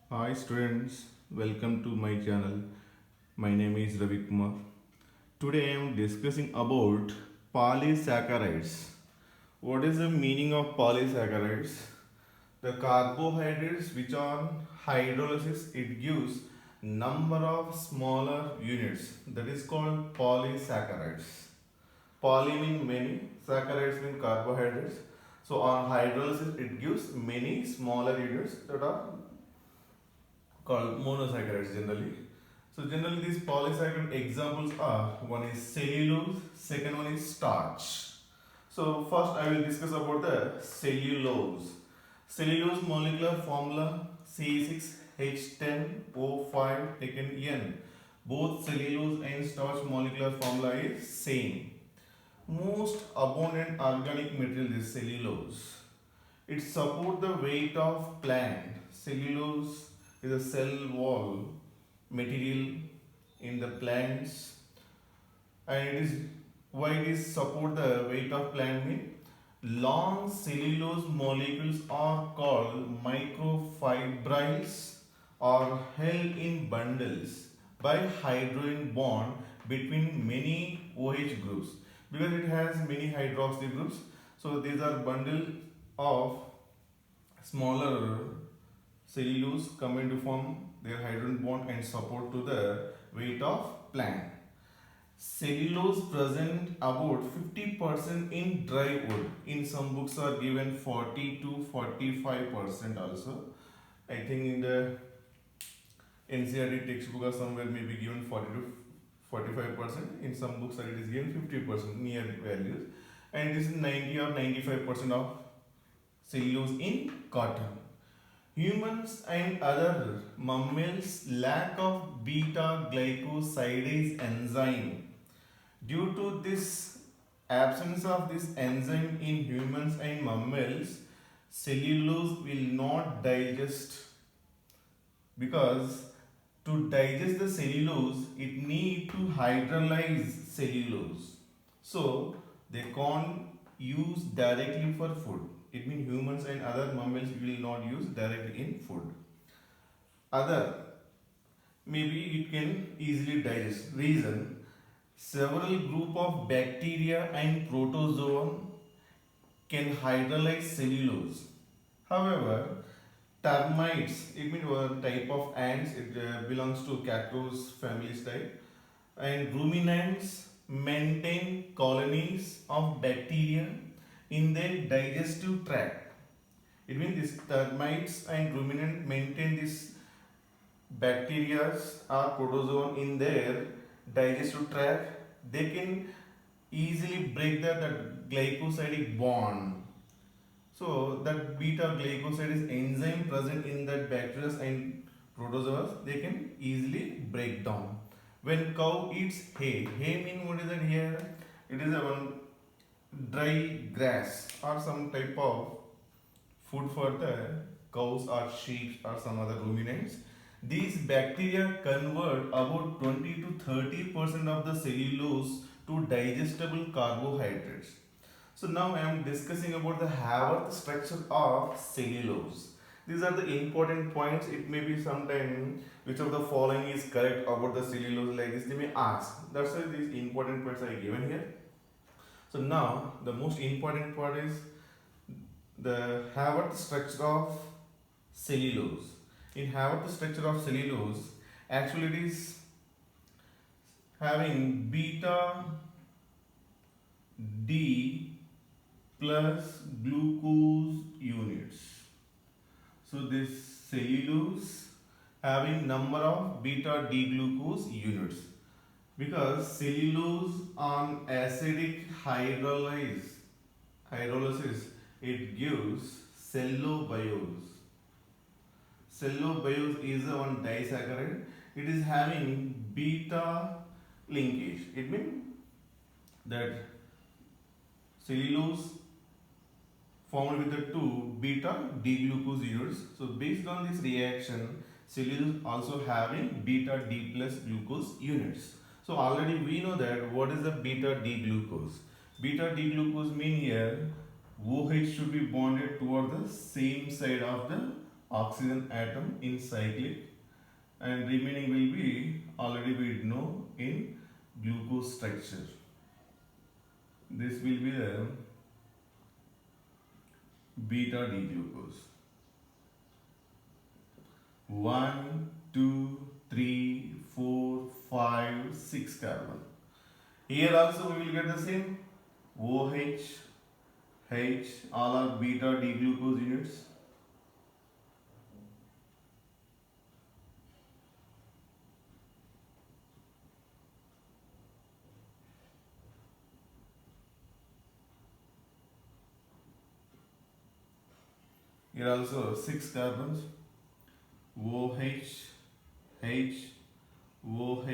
Hi students, welcome to my channel. My name is Ravi Kumar. Today I am discussing about polysaccharides. What is the meaning of polysaccharides? The carbohydrates which are hydrolysis, it gives number of smaller units, that is called polysaccharides. Poly mean many, saccharides mean carbohydrates. So on hydrolysis it gives many smaller units that are called monosaccharides generally. So generally these polysaccharide examples are, one is cellulose, second one is starch. So first I will discuss about the cellulose. Cellulose molecular formula C6H10O5 taken N. Both cellulose and starch molecular formula is same. Most abundant organic material is cellulose. It supports the weight of plant. Cellulose is a cell wall material in the plants, and it is why it is support the weight of plant mean long cellulose molecules are called microfibrils or held in bundles by hydrogen bond between many OH groups, because it has many hydroxy groups. So these are bundle of smaller cellulose combine to form their hydrogen bond and support to the weight of plant. Cellulose present about 50% in dry wood. In some books are given 40 to 45% also. I think in the NCERT textbook or somewhere may be given 40 to 45%. In some books it is given 50% near values. And this is 90 or 95% of cellulose in cotton. Humans and other mammals lack of beta glycosidase enzyme. Due to this absence of this enzyme in humans and mammals, cellulose will not digest, because to digest the cellulose it need to hydrolyze cellulose. So they can't use directly for food. It means humans and other mammals will not use directly in food. Other, maybe it can easily digest. Reason, several group of bacteria and protozoa can hydrolyze cellulose. However, termites, it means one type of ants, it belongs to Cactus family type, and ruminants maintain colonies of bacteria in their digestive tract. It means these termites and ruminant maintain this bacteria or protozoan in their digestive tract. They can easily break that glycosidic bond. So that beta glycosidase enzyme present in that bacteria and protozoa, they can easily break down. When cow eats hay mean what is that here? It is a one dry grass or some type of food for the cows or sheep or some other ruminants. These bacteria convert about 20 to 30% of the cellulose to digestible carbohydrates. So now I am discussing about the Haworth structure of cellulose. These are the important points. It may be sometime which of the following is correct about the cellulose, like this they may ask. That's why these important points are given here. So now the most important part is the Haworth structure of cellulose. In Haworth structure of cellulose, actually it is having beta D plus glucose units. So this cellulose having number of beta D glucose units, because cellulose on acidic hydrolysis it gives cellobiose. Cellobiose is a one disaccharide. It is having beta linkage. It means that cellulose formed with the two beta D glucose units. So based on this reaction, cellulose also having beta D plus glucose units. So already we know that what is the beta D glucose. Beta D glucose mean here OH should be bonded toward the same side of the oxygen atom in cyclic, and remaining will be already we know in glucose structure. This will be the beta D glucose. 1, 2, 3, 4, 5, 6 carbon. Here also we will get the same OH, H, all are beta D glucose units. Here also 6 carbons. OH, H, OH,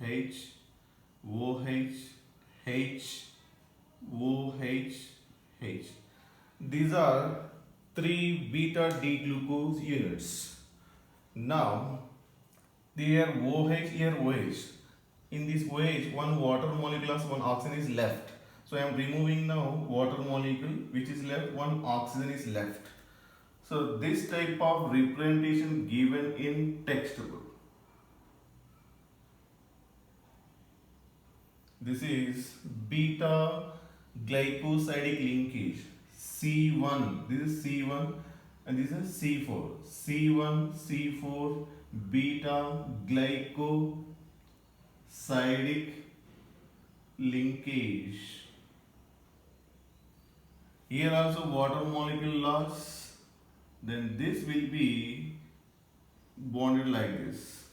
H, OH, H, OH, H. These are 3 beta D glucose units. Now, here OH, here OH. In this OH, one water molecule plus one oxygen is left. So I am removing now water molecule which is left, one oxygen is left. So this type of representation given in textbook. This is beta glycosidic linkage C1. This is C1 and this is C4. C1, C4 beta glycosidic linkage. Here also water molecule loss. Then this will be bonded like this.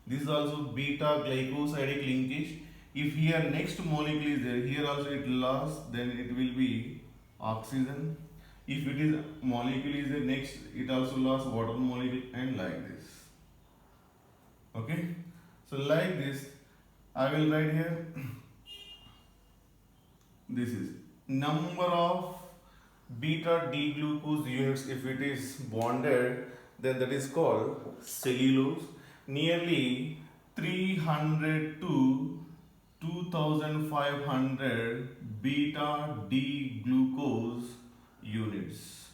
This is also beta glycosidic linkage. If here next molecule is there, here also it lost, then it will be oxygen. If it is molecule is there next, it also lost water molecule and like this. Okay. So like this, I will write here. This is number of beta D glucose units. If it is bonded, then that is called cellulose. Nearly 300 to 2500 beta D glucose units.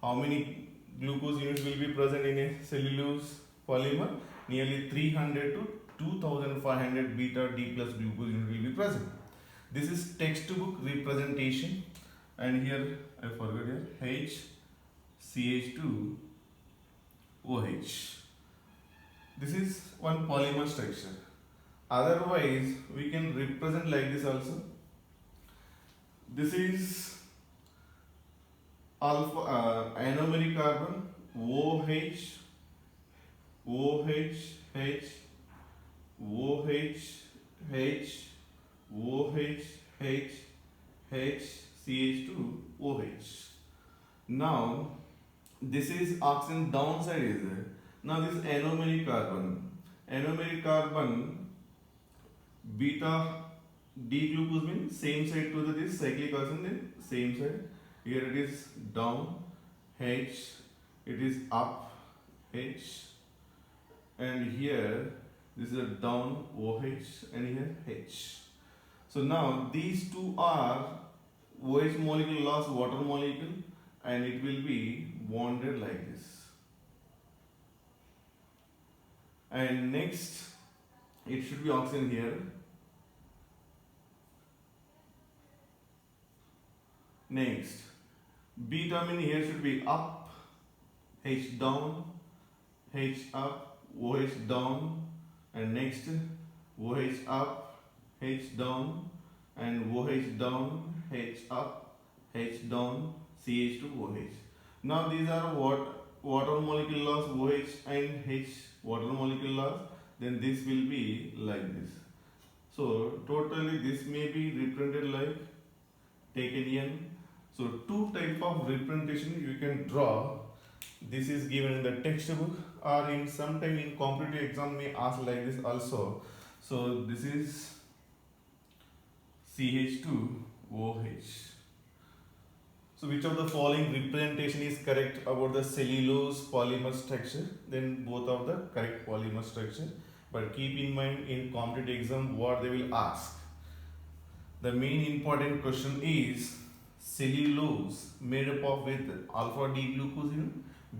How many glucose units will be present in a cellulose polymer? Nearly 300 to 2500 beta D plus glucose unit will be present. This is textbook representation, and here I forgot here H, CH2, OH. This is one polymer structure. Otherwise, we can represent like this also. This is alpha anomeric carbon OH, OH, H, OH, H, OH, H, H, CH2, OH. Now, this is oxygen downside is there. Now this is anomeric carbon. Anomeric carbon beta D glucose means same side to this cyclic oxygen, then same side. Here it is down H, it is up H, and here this is a down OH and here H. So now these two are OH molecule lost water molecule, and it will be bonded like this. And next, it should be oxygen here. Next, beta mean here should be up, H down, H up, OH down, and next OH up, H down, and OH down, H up, H down, CH2OH. Now these are what water molecule loss OH and H water molecule loss, then this will be like this. So totally this may be represented like taken N. So two type of representation you can draw. This is given in the textbook, or in sometime in competitive exam may ask like this also. So this is CH2OH. So which of the following representation is correct about the cellulose polymer structure? Then both of the correct polymer structure. But keep in mind in competitive exam what they will ask. The main important question is cellulose made up of with alpha D glucose unit,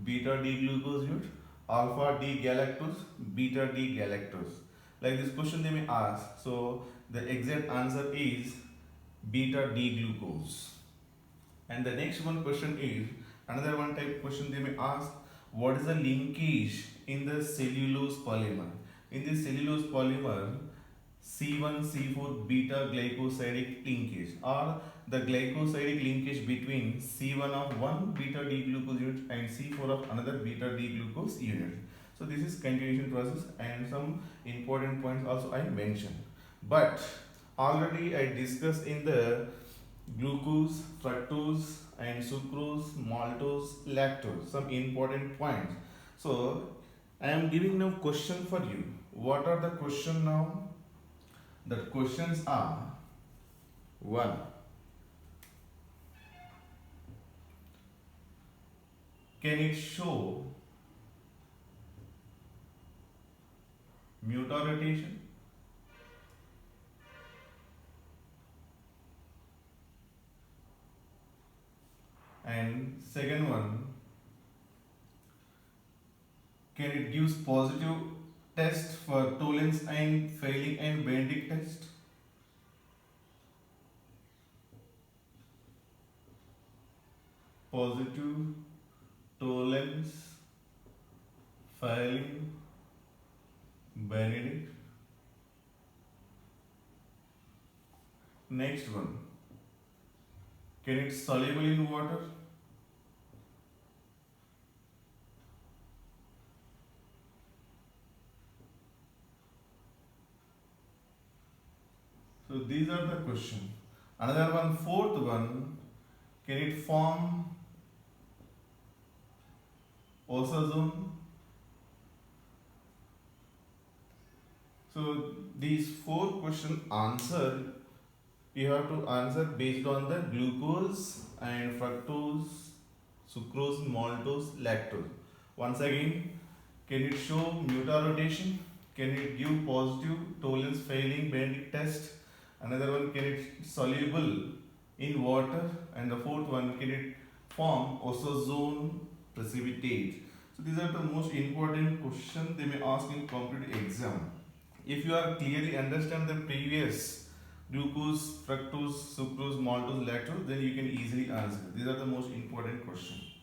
beta D glucose unit, alpha D galactose, beta D galactose. Like this question they may ask. So the exact answer is beta D glucose. And the next one question is another one type question they may ask, what is the linkage in the cellulose polymer? In this cellulose polymer, C1C4 beta glycosidic linkage or the glycosidic linkage between C1 of one beta D glucose unit and C4 of another beta D glucose unit. So this is continuation process and some important points also I mentioned. But already I discussed in the glucose, fructose and sucrose, maltose, lactose, some important points. So I am giving now question for you. What are the question now? The questions are 1. Can it show mutarotation? And second one, can it give positive test for Tollens and Failing and Benedict test? Positive Tollens, Failing, Benedict. Next one, can it soluble in water? So these are the question. Another one, fourth one, can it form osazone? So these 4 question answer you have to answer based on the glucose and fructose, sucrose, maltose, lactose. Once again, can it show mutarotation? Can it give positive Tollens Failing Benedict test? Another one, can it soluble in water? And the fourth one, can it form osazone precipitate? So these are the most important questions they may ask in competitive exam. If you are clearly understand the previous glucose, fructose, sucrose, maltose, lactose, then you can easily answer. These are the most important questions.